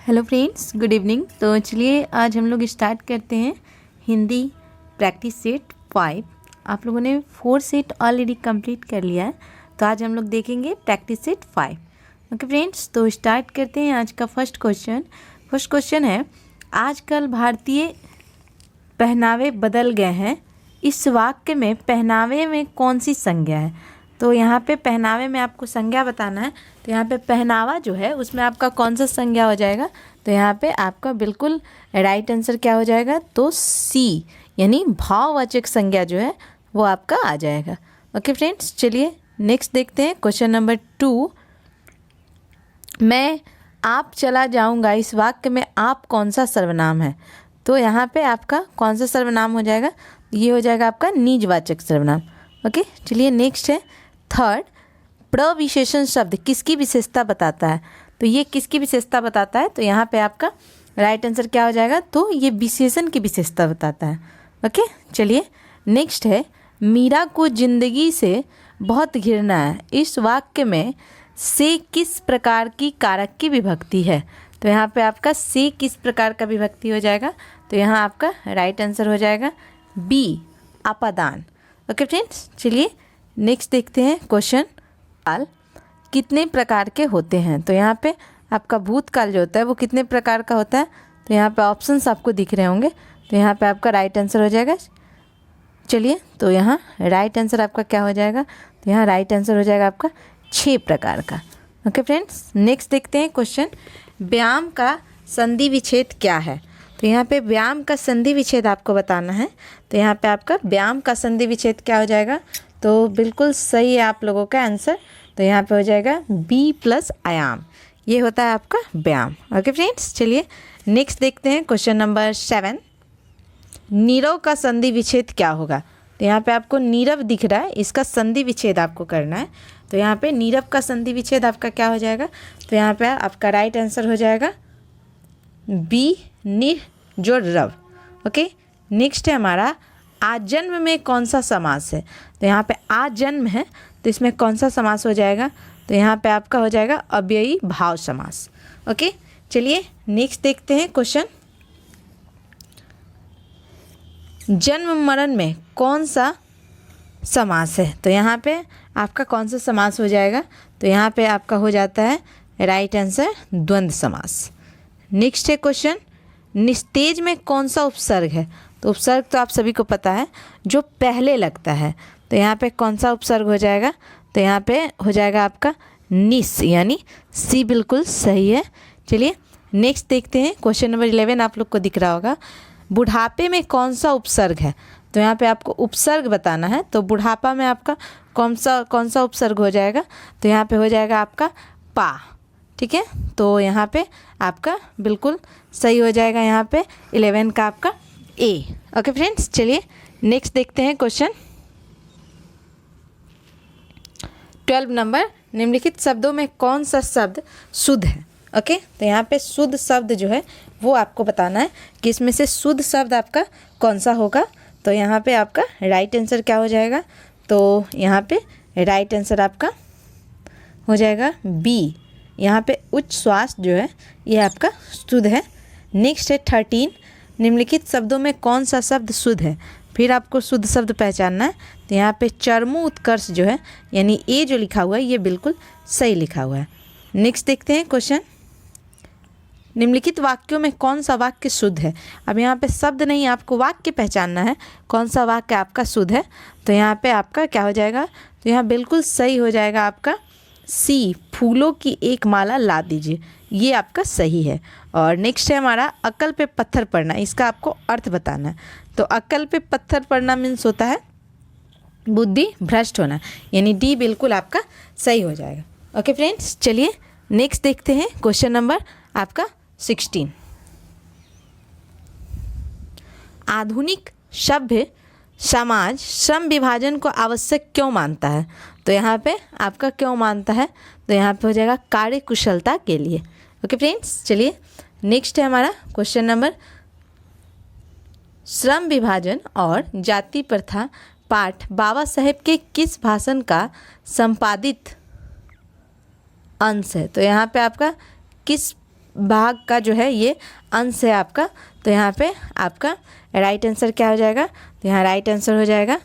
Hello friends, good evening. तो चलिए आज हम लोग स्टार्ट करते हैं हिंदी प्रैक्टिस सेट 5। आप लोगों ने 4 सेट ऑलरेडी कंप्लीट कर लिया है, तो आज हम लोग देखेंगे प्रैक्टिस सेट 5। ओके फ्रेंड्स, तो स्टार्ट करते हैं आज का फर्स्ट क्वेश्चन है, आजकल भारतीय पहनावे बदल गए हैं, इस वाक्य में पहनावे में कौन सी संज्ञा है? तो यहाँ पे पहनावे में आपको संज्ञा बताना है। तो यहाँ पे पहनावा जो है उसमें आपका कौन सा संज्ञा हो जाएगा? तो यहाँ पे आपका बिल्कुल राइट आंसर क्या हो जाएगा? तो सी, यानी भाववाचक संज्ञा जो है वो आपका आ जाएगा। ओके फ्रेंड्स, चलिए नेक्स्ट देखते हैं क्वेश्चन नंबर 2। मैं आप चला जाऊँगा, इस वाक्य में आप कौन सा सर्वनाम है? तो यहाँ पे आपका कौन सा सर्वनाम हो जाएगा? ये हो जाएगा आपका निजवाचक सर्वनाम। ओके, चलिए नेक्स्ट है थर्ड, प्रविशेषण शब्द किसकी विशेषता बताता है? तो ये किसकी विशेषता बताता है? तो यहाँ पे आपका राइट आंसर क्या हो जाएगा? तो ये विशेषण की विशेषता बताता है। ओके, चलिए नेक्स्ट है, मीरा को जिंदगी से बहुत घृणा है, इस वाक्य में से किस प्रकार की कारक की विभक्ति है? तो यहाँ पे आपका से किस प्रकार का विभक्ति हो जाएगा? तो यहाँ आपका राइट आंसर हो जाएगा बी, अपादान। ओके फ्रेंड्स, चलिए नेक्स्ट देखते हैं क्वेश्चन, काल कितने प्रकार के होते हैं? तो यहाँ पे आपका भूतकाल जो होता है वो कितने प्रकार का होता है? तो यहाँ पे ऑप्शंस आपको दिख रहे होंगे, तो यहाँ पे आपका राइट आंसर हो जाएगा। चलिए, तो यहाँ राइट आंसर आपका क्या हो जाएगा? तो यहाँ राइट आंसर हो जाएगा आपका 6 प्रकार का। ओके फ्रेंड्स, नेक्स्ट देखते हैं क्वेश्चन, व्यायाम का संधि विच्छेद क्या है? तो यहाँ पे व्यायाम का संधि विच्छेद आपको बताना है। तो यहाँ पे आपका व्यायाम का संधि विच्छेद क्या हो जाएगा? तो बिल्कुल सही है आप लोगों का आंसर। तो यहाँ पे हो जाएगा बी प्लस आयाम, ये होता है आपका व्यायाम। ओके फ्रेंड्स, चलिए नेक्स्ट देखते हैं क्वेश्चन नंबर 7, नीरव का संधि विच्छेद क्या होगा? तो यहाँ पे आपको नीरव दिख रहा है, इसका संधि विच्छेद आपको करना है। तो यहाँ पे नीरव का संधि विच्छेद आपका क्या हो जाएगा? तो यहाँ पे आपका राइट आंसर हो जाएगा बी, निर जो रव। ओके, नेक्स्ट है हमारा, आजन्म में कौन सा समास है? तो यहाँ पे आजन्म है, तो इसमें कौन सा समास हो जाएगा? तो यहाँ पे आपका हो जाएगा अव्ययी भाव समास। ओके, चलिए नेक्स्ट देखते हैं क्वेश्चन, जन्म मरण में कौन सा समास है? तो यहाँ पे आपका कौन सा समास हो जाएगा? तो यहाँ पे आपका हो जाता है राइट आंसर द्वंद्व समास। नेक्स्ट है क्वेश्चन, निस्तेज में कौन सा उपसर्ग है? तो उपसर्ग तो आप सभी को पता है, जो पहले लगता है। तो यहाँ पे कौन सा उपसर्ग हो जाएगा? तो यहाँ पे हो जाएगा आपका निस, यानी सी बिल्कुल सही है। चलिए नेक्स्ट देखते हैं क्वेश्चन नंबर 11, आप लोग को दिख रहा होगा, बुढ़ापे में कौन सा उपसर्ग है? तो यहाँ पे आपको उपसर्ग बताना है। तो बुढ़ापा में आपका कौन सा उपसर्ग हो जाएगा? तो यहाँ पे हो जाएगा आपका पा। ठीक है, तो यहाँ पे आपका बिल्कुल सही हो जाएगा, यहाँ पे 11 का आपका ए। ओके फ्रेंड्स, चलिए नेक्स्ट देखते हैं क्वेश्चन 12 नंबर, निम्नलिखित शब्दों में कौन सा शब्द शुद्ध है? ओके, तो यहाँ पे शुद्ध शब्द जो है वो आपको बताना है कि इसमें से शुद्ध शब्द आपका कौन सा होगा। तो यहाँ पे आपका राइट आंसर क्या हो जाएगा? तो यहाँ पे राइट आंसर आपका हो जाएगा बी, यहाँ पे उच्च श्वास जो है ये आपका शुद्ध है। नेक्स्ट है 13, निम्नलिखित शब्दों में कौन सा शब्द शुद्ध है? फिर आपको शुद्ध शब्द पहचानना है। तो यहाँ पे चरमो उत्कर्ष जो है, यानी ए जो लिखा हुआ है ये बिल्कुल सही लिखा हुआ है। नेक्स्ट देखते हैं क्वेश्चन, निम्नलिखित वाक्यों में कौन सा वाक्य शुद्ध है? अब यहाँ पे शब्द नहीं, आपको वाक्य पहचानना है, कौन सा वाक्य आपका शुद्ध है। तो यहाँ पे आपका क्या हो जाएगा? तो यहाँ बिल्कुल सही हो जाएगा आपका सी, फूलों की एक माला ला दीजिए, ये आपका सही है। और नेक्स्ट है हमारा, अकल पे पत्थर पड़ना, इसका आपको अर्थ बताना है। तो अकल पे पत्थर पड़ना मीन्स होता है बुद्धि भ्रष्ट होना, यानी डी बिल्कुल आपका सही हो जाएगा। ओके फ्रेंड्स, चलिए नेक्स्ट देखते हैं क्वेश्चन नंबर आपका 16, आधुनिक सभ्य समाज श्रम विभाजन को आवश्यक क्यों मानता है? तो यहाँ पे आपका क्यों मानता है? तो यहाँ पे हो जाएगा कार्य कुशलता के लिए। ओके फ्रेंड्स, चलिए नेक्स्ट है हमारा क्वेश्चन नंबर, श्रम विभाजन और जाति प्रथा पाठ बाबा साहेब के किस भाषण का संपादित अंश है? तो यहाँ पे आपका किस भाग का जो है ये अंश है आपका। तो यहाँ पे आपका राइट आंसर क्या हो जाएगा? तो यहाँ राइट आंसर हो जाएगा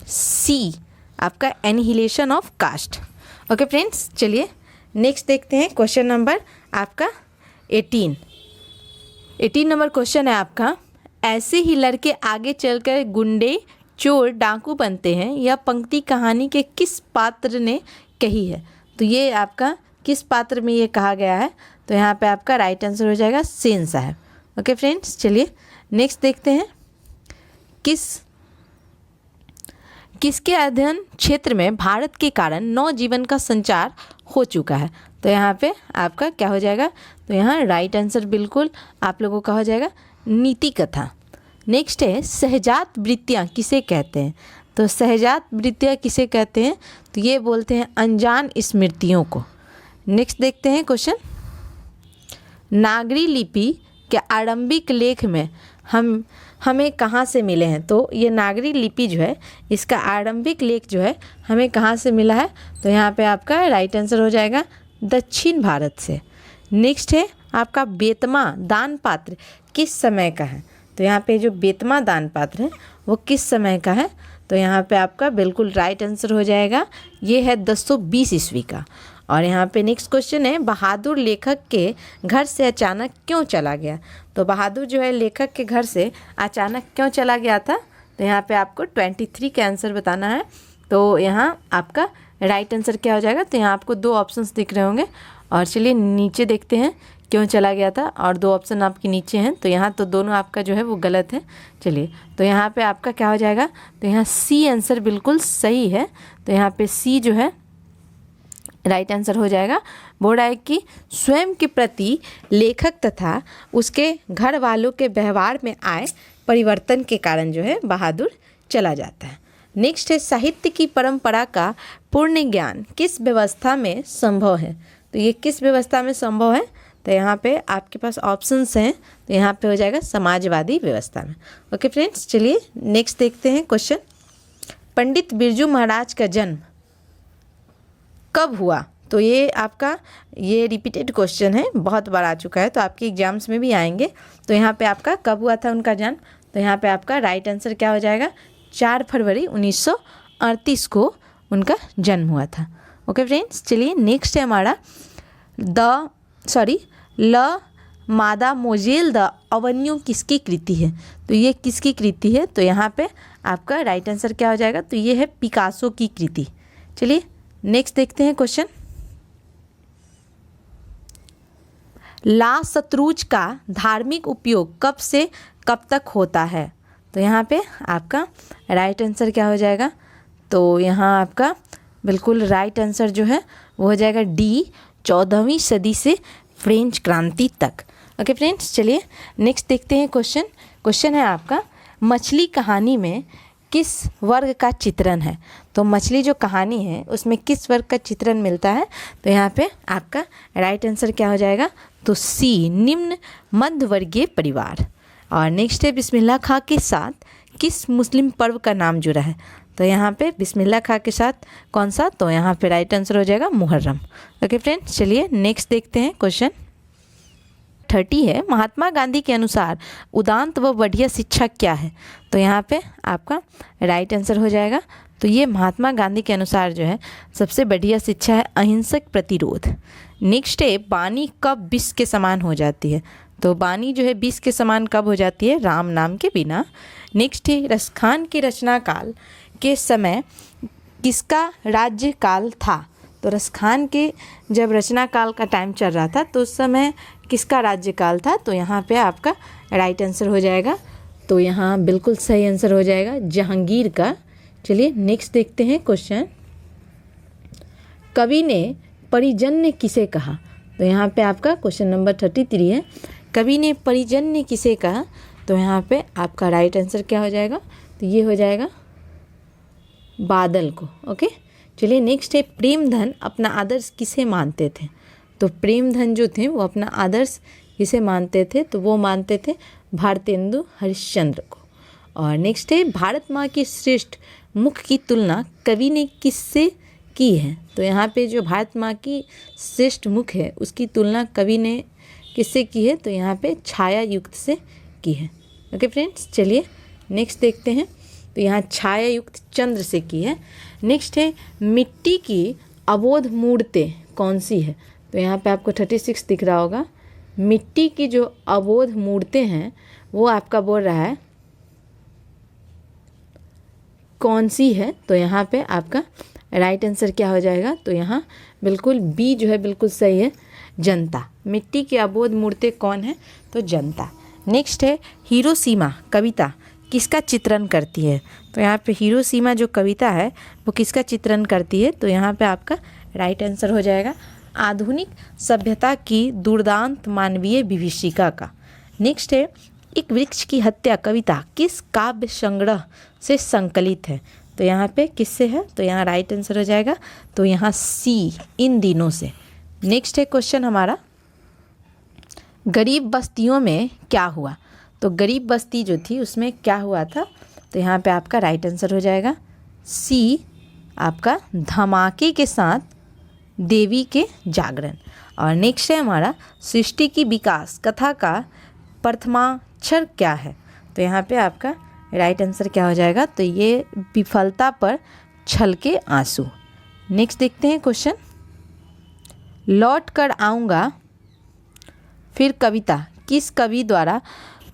सी, आपका annihilation of caste. Okay friends, चलिए नेक्स्ट देखते हैं क्वेश्चन नंबर आपका 18 नंबर क्वेश्चन है आपका, ऐसे ही लड़के आगे चलकर गुंडे, चोर, डाकू बनते हैं, यह पंक्ति कहानी के किस पात्र ने कही है? तो ये आपका किस पात्र में ये कहा गया है? तो यहाँ पे आपका राइट आंसर हो जाएगा सेन साहब। ओके फ्रेंड्स, चलिए नेक्स्ट देखते हैं, किसके अध्ययन क्षेत्र में भारत के कारण नवजीवन का संचार हो चुका है? तो यहाँ पे आपका क्या हो जाएगा? तो यहाँ राइट आंसर बिल्कुल आप लोगों का हो जाएगा नीति कथा। नेक्स्ट है, सहजात वृत्तियाँ किसे कहते हैं? तो सहजात वृत्तियाँ किसे कहते हैं? तो ये बोलते हैं अनजान स्मृतियों को। नेक्स्ट देखते हैं क्वेश्चन, नागरी लिपि के आरंभिक लेख में हमें कहाँ से मिले हैं? तो ये नागरी लिपि जो है इसका आरंभिक लेख जो है हमें कहाँ से मिला है? तो यहाँ पे आपका राइट आंसर हो जाएगा दक्षिण भारत से। नेक्स्ट है आपका बेतमा दान पात्र किस समय का है? तो यहाँ पे जो बेतमा दान पात्र है वो किस समय का है? तो यहाँ पे आपका बिल्कुल राइट आंसर हो जाएगा, ये है 1020 ईस्वी का। और यहाँ पे नेक्स्ट क्वेश्चन है, बहादुर लेखक के घर से अचानक क्यों चला गया? तो बहादुर जो है लेखक के घर से अचानक क्यों चला गया था? तो यहाँ पे आपको 23 का आंसर बताना है। तो यहाँ आपका राइट आंसर क्या हो जाएगा? तो यहाँ आपको 2 ऑप्शंस दिख रहे होंगे, और चलिए नीचे देखते हैं क्यों चला गया था, और 2 ऑप्शन आपके नीचे हैं। तो यहाँ तो दोनों आपका जो है वो गलत है। चलिए, तो यहाँ पे आपका क्या हो जाएगा? तो यहाँ सी आंसर बिल्कुल सही है। तो यहाँ पे सी जो है राइट आंसर हो जाएगा। बोल रहा है कि स्वयं के प्रति लेखक तथा उसके घर वालों के व्यवहार में आए परिवर्तन के कारण जो है बहादुर चला जाता है। नेक्स्ट है, साहित्य की परंपरा का पूर्ण ज्ञान किस व्यवस्था में संभव है? तो ये किस व्यवस्था में संभव है? तो यहाँ पे आपके पास ऑप्शंस हैं। तो यहाँ पे हो जाएगा समाजवादी व्यवस्था में। ओके फ्रेंड्स, चलिए नेक्स्ट देखते हैं क्वेश्चन, पंडित बिरजू महाराज का जन्म कब हुआ? तो ये आपका ये रिपीटेड क्वेश्चन है, बहुत बार आ चुका है, तो आपके एग्जाम्स में भी आएंगे। तो यहाँ पे आपका कब हुआ था उनका जन्म? तो यहाँ पे आपका राइट आंसर क्या हो जाएगा? 4 फरवरी 1938 को उनका जन्म हुआ था। ओके फ्रेंड्स, चलिए नेक्स्ट है हमारा ल मादा मोजेल द अवन्यू किसकी कृति है? तो ये किसकी कृति है? तो यहाँ पे आपका राइट आंसर क्या हो जाएगा? तो ये है पिकासो की कृति। चलिए नेक्स्ट देखते हैं क्वेश्चन, ला शतरूज का धार्मिक उपयोग कब से कब तक होता है? तो यहाँ पे आपका राइट आंसर क्या हो जाएगा? तो यहाँ आपका बिल्कुल राइट आंसर जो है वो हो जाएगा डी, 14वीं सदी से फ्रेंच क्रांति तक। ओके फ्रेंड्स, चलिए नेक्स्ट देखते हैं क्वेश्चन है आपका, मछली कहानी में किस वर्ग का चित्रण है? तो मछली जो कहानी है उसमें किस वर्ग का चित्रण मिलता है? तो यहाँ पे आपका राइट आंसर क्या हो जाएगा? तो सी, निम्न मध्य वर्गीय परिवार। और नेक्स्ट है, बिस्मिल्लाह खां के साथ किस मुस्लिम पर्व का नाम जुड़ा है? तो यहाँ पे बिस्मिल्लाह खां के साथ कौन सा? तो यहाँ पे राइट आंसर हो जाएगा मुहर्रम। ओके फ्रेंड्स, चलिए नेक्स्ट देखते हैं क्वेश्चन 30 है, महात्मा गांधी के अनुसार उदांत व बढ़िया शिक्षा क्या है? तो यहाँ पे आपका राइट आंसर हो जाएगा। तो ये महात्मा गांधी के अनुसार जो है सबसे बढ़िया शिक्षा है अहिंसक प्रतिरोध। नेक्स्ट है, बानी कब विष के समान हो जाती है? तो बानी जो है विष के समान कब हो जाती है? राम नाम के बिना। नेक्स्ट है, रसखान के रचना काल के समय किसका राज्य काल था? तो रसखान के जब रचना काल का टाइम चल रहा था तो उस समय किसका राज्यकाल था? तो यहाँ पे आपका राइट आंसर हो जाएगा। तो यहाँ बिल्कुल सही आंसर हो जाएगा जहांगीर का। चलिए नेक्स्ट देखते हैं क्वेश्चन, कवि ने परिजन्य किसे कहा? तो यहाँ पे आपका क्वेश्चन नंबर 33 है, कवि ने परिजन्य किसे कहा? तो यहाँ पे आपका राइट आंसर क्या हो जाएगा? तो ये हो जाएगा बादल को। ओके, चलिए नेक्स्ट है, प्रेमधन अपना आदर्श किसे मानते थे? तो प्रेमधन जो थे वो अपना आदर्श किसे मानते थे? तो वो मानते थे भारतेंदु हरिश्चंद्र को। और नेक्स्ट है, भारत माँ के श्रेष्ठ मुख की तुलना कवि ने किससे की है। तो यहाँ पे जो भारत माँ की श्रेष्ठ मुख है उसकी तुलना कवि ने किससे की है? तो यहाँ पे छाया युक्त से की है। ओके फ्रेंड्स, चलिए नेक्स्ट देखते हैं। तो यहाँ छाया युक्त चंद्र से की है। नेक्स्ट है मिट्टी की अबोध मूर्तें कौन सी है? तो यहाँ पे आपको 36 दिख रहा होगा। मिट्टी की जो अबोध मूर्तें हैं वो आपका बोल रहा है कौन सी है? तो यहाँ पे आपका राइट आंसर क्या हो जाएगा? तो यहाँ बिल्कुल बी जो है बिल्कुल सही है, जनता। मिट्टी की अबोध मूर्तें कौन है? तो जनता। नेक्स्ट है हिरोशिमा कविता किसका चित्रण करती है? तो यहाँ पे हिरोशिमा जो कविता है वो किसका चित्रण करती है? तो यहाँ पे आपका राइट आंसर हो जाएगा आधुनिक सभ्यता की दुर्दांत मानवीय विभीषिका का। नेक्स्ट है एक वृक्ष की हत्या कविता किस काव्य संग्रह से संकलित है? तो यहाँ पे किससे है? तो यहाँ राइट आंसर हो जाएगा तो यहाँ सी, इन दिनों से। नेक्स्ट है क्वेश्चन हमारा, गरीब बस्तियों में क्या हुआ? तो गरीब बस्ती जो थी उसमें क्या हुआ था? तो यहाँ पे आपका राइट आंसर हो जाएगा सी, आपका धमाके के साथ देवी के जागरण। और नेक्स्ट है हमारा सृष्टि की विकास कथा का प्रथमाक्षर क्या है? तो यहाँ पे आपका राइट आंसर क्या हो जाएगा? तो ये विफलता पर छलके आंसू। नेक्स्ट देखते हैं क्वेश्चन, लौट कर आऊँगा फिर कविता किस कवि द्वारा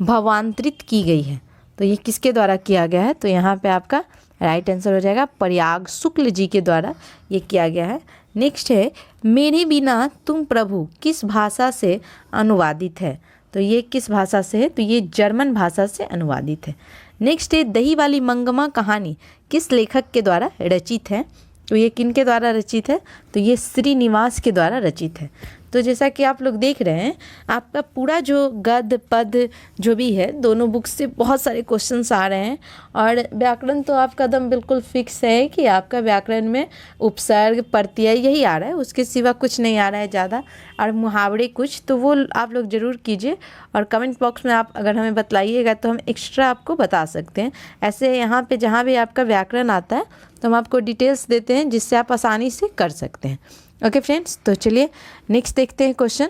भावांतरित की गई है? तो ये किसके द्वारा किया गया है? तो यहाँ पे आपका राइट आंसर हो जाएगा प्रयाग शुक्ल जी के द्वारा ये किया गया है। नेक्स्ट है मेरे बिना तुम प्रभु किस भाषा से अनुवादित है? तो ये किस भाषा से है? तो ये जर्मन भाषा से अनुवादित है। नेक्स्ट है दही वाली मंगमा कहानी किस लेखक के द्वारा रचित है? तो ये किन के द्वारा रचित है? तो ये श्रीनिवास के द्वारा रचित है। तो जैसा कि आप लोग देख रहे हैं आपका पूरा जो गद्य पद जो भी है दोनों बुक से बहुत सारे क्वेश्चंस आ रहे हैं। और व्याकरण तो आपका एकदम बिल्कुल फिक्स है कि आपका व्याकरण में उपसर्ग प्रत्यय यही आ रहा है, उसके सिवा कुछ नहीं आ रहा है ज़्यादा। और मुहावरे कुछ तो वो आप लोग ज़रूर कीजिए और कमेंट बॉक्स में आप अगर हमें बतलाइएगा तो हम एक्स्ट्रा आपको बता सकते हैं। ऐसे यहाँ पे जहाँ भी आपका व्याकरण आता है तो हम आपको डिटेल्स देते हैं जिससे आप आसानी से कर सकते हैं। ओके फ्रेंड्स, तो चलिए नेक्स्ट देखते हैं क्वेश्चन,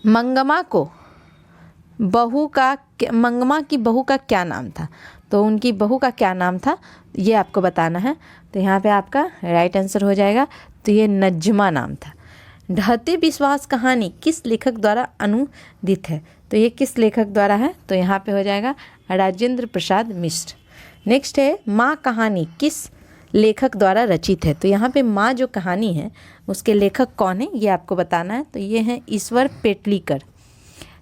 मंगमा की बहू का क्या नाम था? तो उनकी बहू का क्या नाम था ये आपको बताना है। तो यहाँ पे आपका राइट आंसर हो जाएगा तो ये नज्मा नाम था। ढहते विश्वास कहानी किस लेखक द्वारा अनुदित है? तो ये किस लेखक द्वारा है? तो यहाँ पे हो जाएगा राजेंद्र प्रसाद मिश्र। नेक्स्ट है माँ कहानी किस लेखक द्वारा रचित है? तो यहाँ पे माँ जो कहानी है उसके लेखक कौन है ये आपको बताना है। तो ये हैं ईश्वर पेटलीकर।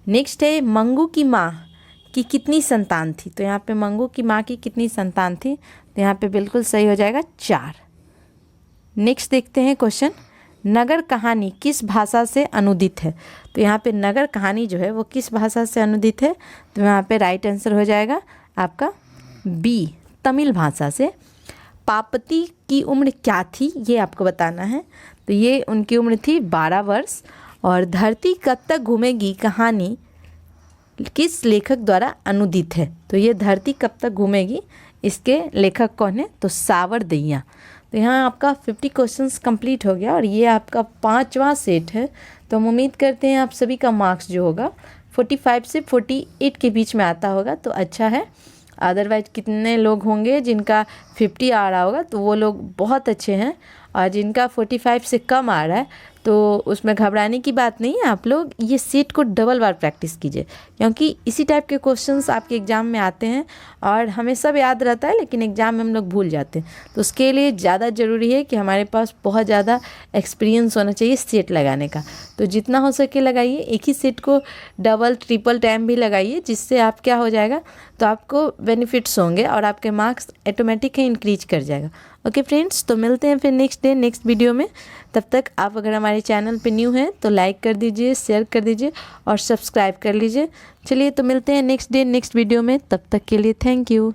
नेक्स्ट है मंगू की माँ की कितनी संतान थी? तो यहाँ पे मंगू की माँ की कितनी संतान थी? तो यहाँ पे बिल्कुल सही हो जाएगा 4। नेक्स्ट देखते हैं क्वेश्चन, नगर कहानी किस भाषा से अनुदित है? तो यहाँ पे नगर कहानी जो है वो किस भाषा से अनुदित है? तो यहाँ पे राइट आंसर हो जाएगा आपका बी, तमिल भाषा से। पापती की उम्र क्या थी ये आपको बताना है। तो ये उनकी उम्र थी 12 वर्ष। और धरती कब तक घूमेगी कहानी किस लेखक द्वारा अनुदित है? तो ये धरती कब तक घूमेगी इसके लेखक कौन है? तो सावर दैया। तो यहाँ आपका 50 क्वेश्चंस कंप्लीट हो गया और ये आपका 5वां सेट है। तो हम उम्मीद करते हैं आप सभी का मार्क्स जो होगा 45 से 48 के बीच में आता होगा तो अच्छा है। अदरवाइज कितने लोग होंगे जिनका 50 आ रहा होगा तो वो लोग बहुत अच्छे हैं, और जिनका 45 से कम आ रहा है तो उसमें घबराने की बात नहीं है। आप लोग ये सेट को डबल बार प्रैक्टिस कीजिए क्योंकि इसी टाइप के क्वेश्चंस आपके एग्ज़ाम में आते हैं और हमें सब याद रहता है लेकिन एग्ज़ाम में हम लोग भूल जाते हैं। तो उसके लिए ज़्यादा ज़रूरी है कि हमारे पास बहुत ज़्यादा एक्सपीरियंस होना चाहिए सेट लगाने का। तो जितना हो सके लगाइए, एक ही सेट को डबल ट्रिपल टाइम भी लगाइए, जिससे आप क्या हो जाएगा तो आपको बेनिफिट्स होंगे और आपके मार्क्स ऑटोमेटिक ही इंक्रीज कर जाएगा। ओके फ्रेंड्स, तो मिलते हैं फिर नेक्स्ट डे नेक्स्ट वीडियो में। तब तक आप अगर हमारे चैनल पे न्यू हैं तो लाइक कर दीजिए, शेयर कर दीजिए और सब्सक्राइब कर लीजिए। चलिए तो मिलते हैं नेक्स्ट डे नेक्स्ट वीडियो में, तब तक के लिए थैंक यू।